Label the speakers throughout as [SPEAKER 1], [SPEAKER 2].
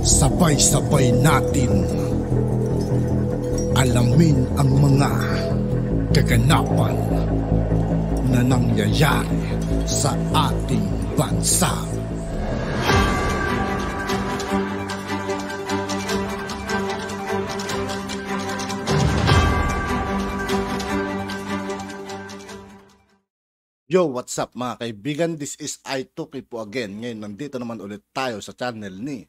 [SPEAKER 1] Sabay-sabay natin alamin ang mga kaganapan na nangyayari sa ating bansa. Yo, what's up mga kaibigan? This is I2K po again. Ngayon, nandito naman ulit tayo sa channel ni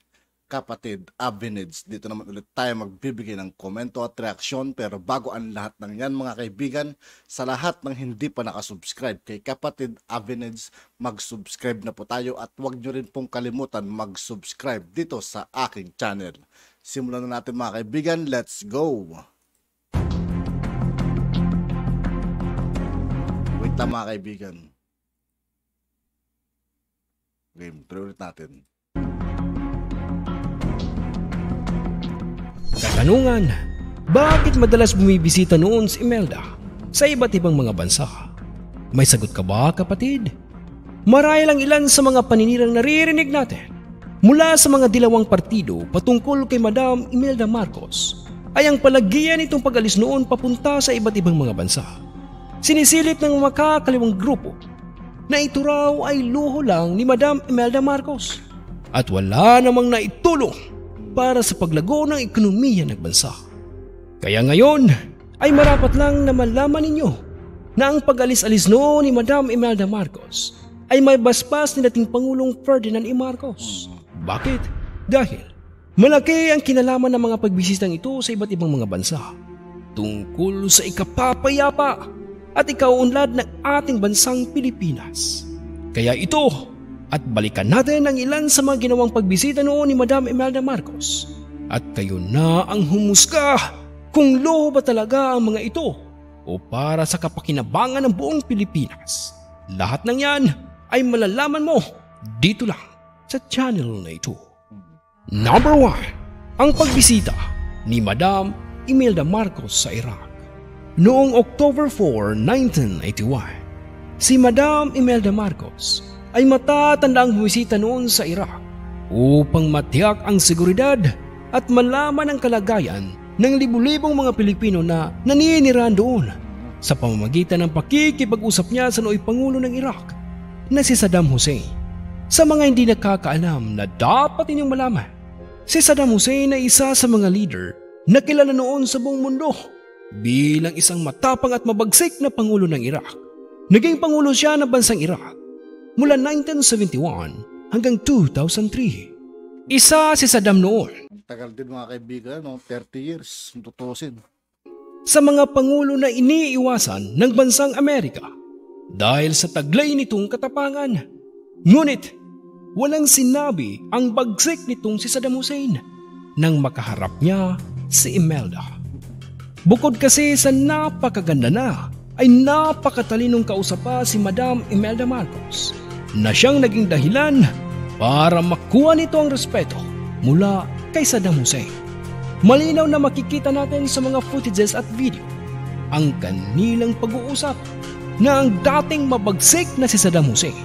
[SPEAKER 1] Kapatid Aveneds. Dito naman ulit tayo magbibigay ng komento at reaksyon. Pero bago ang lahat ng yan mga kaibigan, sa lahat ng hindi pa nakasubscribe kay Kapatid Aveneds, mag-subscribe na po tayo at huwag nyo rin pong kalimutan mag-subscribe dito sa aking channel. Simulan na natin mga kaibigan, let's go! Wait lang mga kaibigan. Game, tuloy ulit natin.
[SPEAKER 2] Katanungan, bakit madalas bumibisita noon si Imelda sa iba't ibang mga bansa? May sagot ka ba, kapatid? Marahil ang ilan sa mga paninirang naririnig natin mula sa mga dilawang partido patungkol kay Madam Imelda Marcos ay ang palagian nitong pag-alis noon papunta sa iba't ibang mga bansa. Sinisilip ng makakaliwang grupo na ito raw ay luho lang ni Madam Imelda Marcos at wala namang naitulong para sa paglago ng ekonomiya ng bansa. Kaya ngayon ay marapat lang na malaman ninyo na ang pag-alis-alis noon ni Madam Imelda Marcos ay may basbas ni dating Pangulong Ferdinand E. Marcos. Bakit? Dahil malaki ang kinalaman ng mga pagbisitang ito sa iba't ibang mga bansa tungkol sa ikapapayapa at ikaunlad ng ating bansang Pilipinas. Kaya ito, at balikan natin ang ilan sa mga ginawang pagbisita noon ni Madam Imelda Marcos. At kayo na ang humusga kung luho ba talaga ang mga ito o para sa kapakinabangan ng buong Pilipinas. Lahat ng yan ay malalaman mo dito lang sa channel na ito. Number 1, ang pagbisita ni Madam Imelda Marcos sa Iraq. Noong October 4, 1981, si Madam Imelda Marcos ay matatandaang bumisita noon sa Iraq upang matiyak ang seguridad at malaman ang kalagayan ng libu-libong mga Pilipino na naninirahan doon sa pamamagitan ng pakikipag-usap niya sa nooy Pangulo ng Iraq na si Saddam Hussein. Sa mga hindi nakakaalam na dapat inyong malaman, si Saddam Hussein ay isa sa mga leader na kilala noon sa buong mundo bilang isang matapang at mabagsik na Pangulo ng Iraq. Naging Pangulo siya ng bansang Iraq mula 1971 hanggang 2003. Isa si Saddam noon.
[SPEAKER 1] Tagal din mga kaibigan, no? 30 years, tutusin.
[SPEAKER 2] Sa mga Pangulo na iniiwasan ng bansang Amerika dahil sa taglay nitong katapangan. Ngunit walang sinabi ang bagsik nitong si Saddam Hussein nang makaharap niya si Imelda. Bukod kasi sa napakaganda na, ay napakatalinong kausap pa si Madam Imelda Marcos na siyang naging dahilan para makuha nito ang respeto mula kay Saddam Hussein. Malinaw na makikita natin sa mga footages at video ang kanilang pag-uusap na ang dating mabagsik na si Saddam Hussein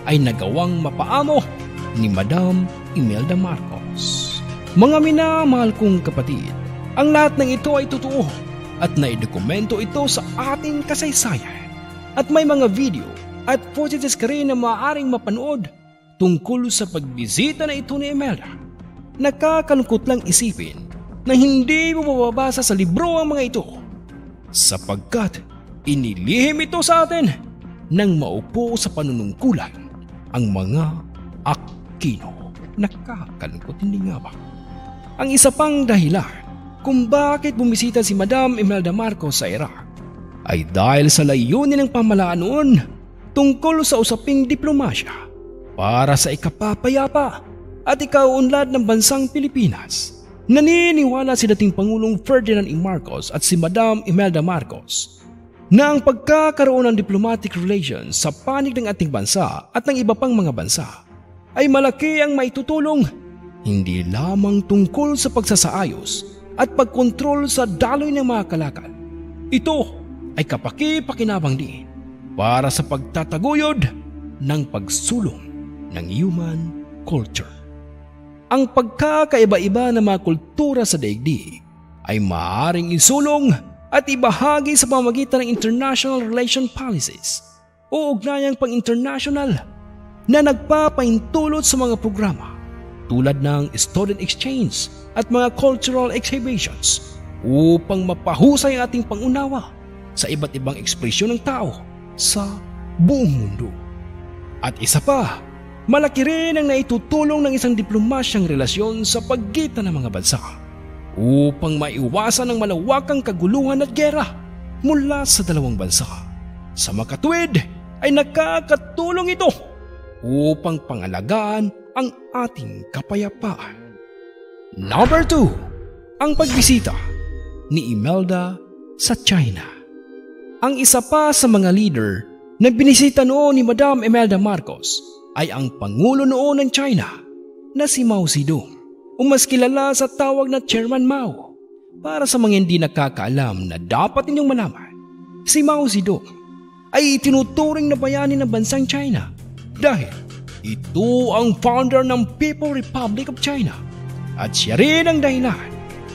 [SPEAKER 2] ay nagawang mapaamo ni Madam Imelda Marcos. Mga minamahal kong kapatid, ang lahat ng ito ay totoo at naidokumento ito sa ating kasaysayan. At may mga video at footages ka rin na maaaring mapanood tungkol sa pagbisita na ito ni Imelda. Nakakalungkot lang isipin na hindi mo mababasa sa libro ang mga ito sapagkat inilihim ito sa atin nang maupo sa panunungkulan ang mga Aquino. Nakakalungkot, hindi nga ba? Ang isa pang dahilan kung bakit bumisita si Madam Imelda Marcos sa Iraq ay dahil sa layunin ng pamahalaan noon tungkol sa usaping diplomasya para sa ikapapayapa at ikaunlad ng bansang Pilipinas. Naniniwala si dating Pangulong Ferdinand E. Marcos at si Madam Imelda Marcos na ang pagkakaroon ng diplomatic relations sa panig ng ating bansa at ng iba pang mga bansa ay malaki ang maitutulong hindi lamang tungkol sa pagsasaayos at pagkontrol sa daloy ng mga kalakal. Ito ay kapaki-pakinabang din para sa pagtataguyod ng pagsulong ng human culture. ang pagkakaiba-iba ng mga kultura sa daigdig ay maaaring isulong at ibahagi sa pamamagitan ng international relation policies o ugnayang pang-international na nagpapaintulot sa mga programa tulad ng student exchange at mga cultural exhibitions upang mapahusay ang ating pangunawa sa iba't ibang ekspresyon ng tao sa buong mundo. At isa pa, malaki rin ang naitutulong ng isang diplomasyang relasyon sa pagitan ng mga bansa upang maiwasan ang malawakang kaguluhan at gera mula sa dalawang bansa. Sa makatuwid ay nakakatulong ito upang pangalagaan ang ating kapayapaan. Number 2, ang pagbisita ni Imelda sa China. Ang isa pa sa mga leader na binisita noon ni Madam Imelda Marcos ay ang Pangulo noon ng China na si Mao Zedong, o mas kilala sa tawag na Chairman Mao. Para sa mga hindi nakakaalam na dapat ninyong malaman, si Mao Zedong ay itinuturing na bayani ng bansang China dahil ito ang founder ng People's Republic of China at siya rin ang dahilan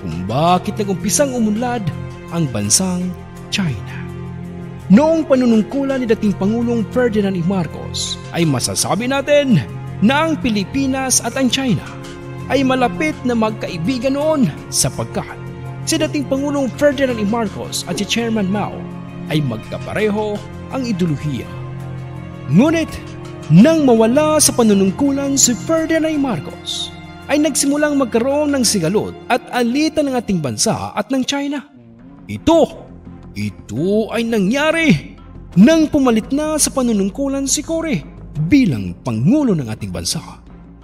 [SPEAKER 2] kung bakit nagumpisang umunlad ang bansang China. Noong panunungkulan ni dating Pangulong Ferdinand E. Marcos ay masasabi natin na ang Pilipinas at ang China ay malapit na magkaibigan noon sapagkat si dating Pangulong Ferdinand E. Marcos at si Chairman Mao ay magkapareho ang ideolohiya. Ngunit nang mawala sa panunungkulan si Ferdinand E. Marcos ay nagsimulang magkaroon ng sigalot at alitan ng ating bansa at ng China. Ito ay nangyari nang pumalit na sa panunungkulan si Cory bilang Pangulo ng ating bansa.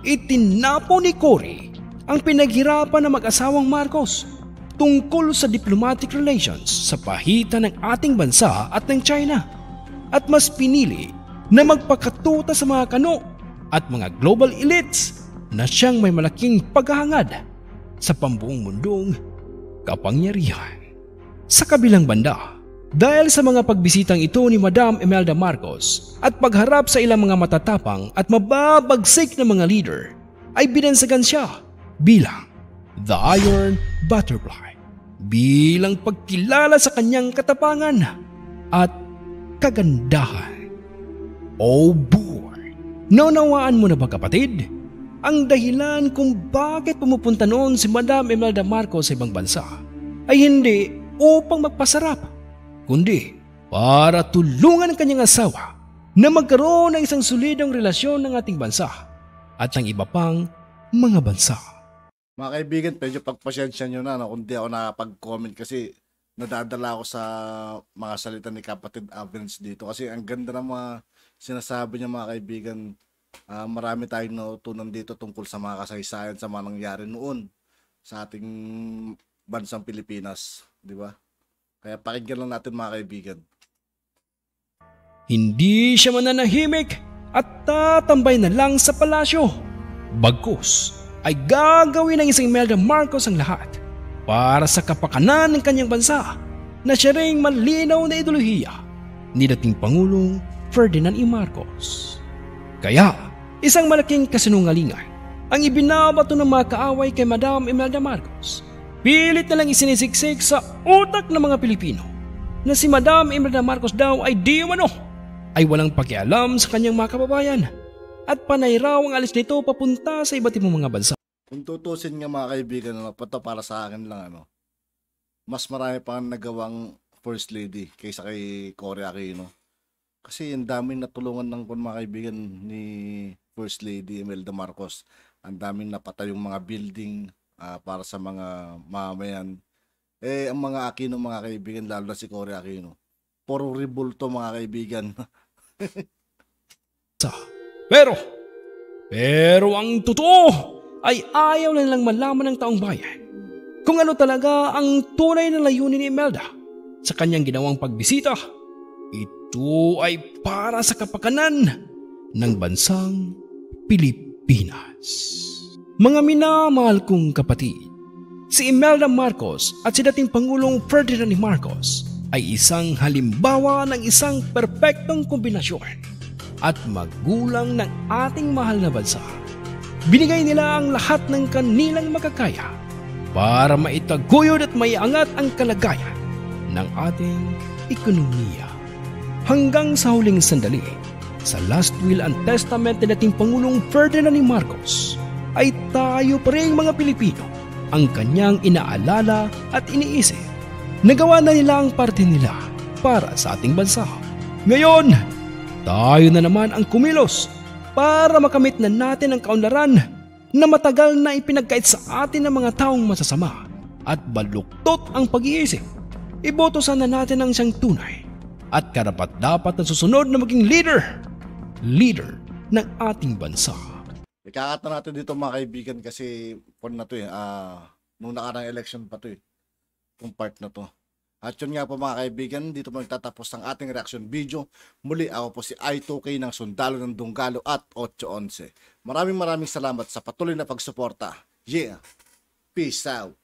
[SPEAKER 2] Itinapo ni Cory ang pinaghirapan ng mag-asawang Marcos tungkol sa diplomatic relations sa pagitan ng ating bansa at ng China at mas pinili na magpakatuta sa mga kano at mga global elites na siyang may malaking paghahangad sa pambuong mundong kapangyarihan. Sa kabilang banda, dahil sa mga pagbisitang ito ni Madam Imelda Marcos at pagharap sa ilang mga matatapang at mababagsik na mga leader, ay binansagan siya bilang The Iron Butterfly, bilang pagkilala sa kanyang katapangan at kagandahan. Oh boy! Naunawaan mo na ba kapatid? Ang dahilan kung bakit pumupunta noon si Madam Imelda Marcos sa ibang bansa ay hindi upang magpasarap, kundi para tulungan ang kanyang asawa na magkaroon ng isang solidong relasyon ng ating bansa at ng iba pang mga bansa.
[SPEAKER 1] Mga kaibigan, medyo pagpasyensya nyo na kung di ako nakapag-comment kasi nadadala ako sa mga salita ni Kapatid Avens dito kasi ang ganda ng mga sinasabi niya mga kaibigan. Marami tayong natutunan dito tungkol sa mga kasaysayan sa mga nangyari noon sa ating bansang Pilipinas, di ba? Kaya pakinggan lang natin mga kaibigan.
[SPEAKER 2] Hindi siya mananahimik at tatambay na lang sa palasyo. Bagkus ay gagawin ng isang Imelda Marcos ang lahat para sa kapakanan ng kanyang bansa na siya ring malinaw na ideolohiya ni dating Pangulong Ferdinand E. Marcos. Kaya, isang malaking kasinungalingan ang ibinabato ng mga kaaway kay Madam Imelda Marcos. Pilit na lang isinisiksik sa utak ng mga Pilipino na si Madam Imelda Marcos daw ay di umano ay walang pakialam sa kanyang mga kababayan at panay raw ang alis nito papunta sa iba't ibang mga bansa.
[SPEAKER 1] Kung tutusin nga mga kaibigan, para sa akin lang, mas marami pang nagawang First Lady kaysa kay Cory Aquino. Kasi ang daming natulungan ng mga kaibigan ni First Lady Imelda Marcos. Ang daming napatay yung mga building para sa mga mamayan. Ang mga Aquino mga kaibigan, lalo na si Cory Aquino, puro ribulto mga kaibigan.
[SPEAKER 2] Pero ang totoo ay ayaw na nilang malaman ng taong bayan kung ano talaga ang tunay na layunin ni Imelda sa kanyang ginawang pagbisita. Ito ay para sa kapakanan ng bansang Pilipinas. Mga minamahal kong kapatid, si Imelda Marcos at si dating Pangulong Ferdinand Marcos ay isang halimbawa ng isang perpektong kombinasyon at magulang ng ating mahal na bansa. Binigay nila ang lahat ng kanilang makakaya para maitaguyod at maiangat ang kalagayan ng ating ekonomiya. Hanggang sa huling sandali, sa last will and testament ni dating Pangulong Ferdinand Marcos, ay tayo pa rin mga Pilipino ang kanyang inaalala at iniisip. Nagawa na nila ang parte nila para sa ating bansa. Ngayon, tayo na naman ang kumilos para makamit na natin ang kaunlaran na matagal na ipinagkait sa atin ng mga taong masasama at baluktot ang pag-iisip. Iboto sana natin ang siyang tunay at karapat-dapat na susunod na maging leader ng ating bansa.
[SPEAKER 1] Ikakat na natin dito mga kaibigan kasi na to nung nakarang election pa to kung part na to. At yun nga po mga kaibigan, dito po nagtatapos ang ating reaction video. Muli ako po si I2K ng Sundalo ng Dunggalo at 811. Maraming salamat sa patuloy na pagsuporta. Yeah, peace out.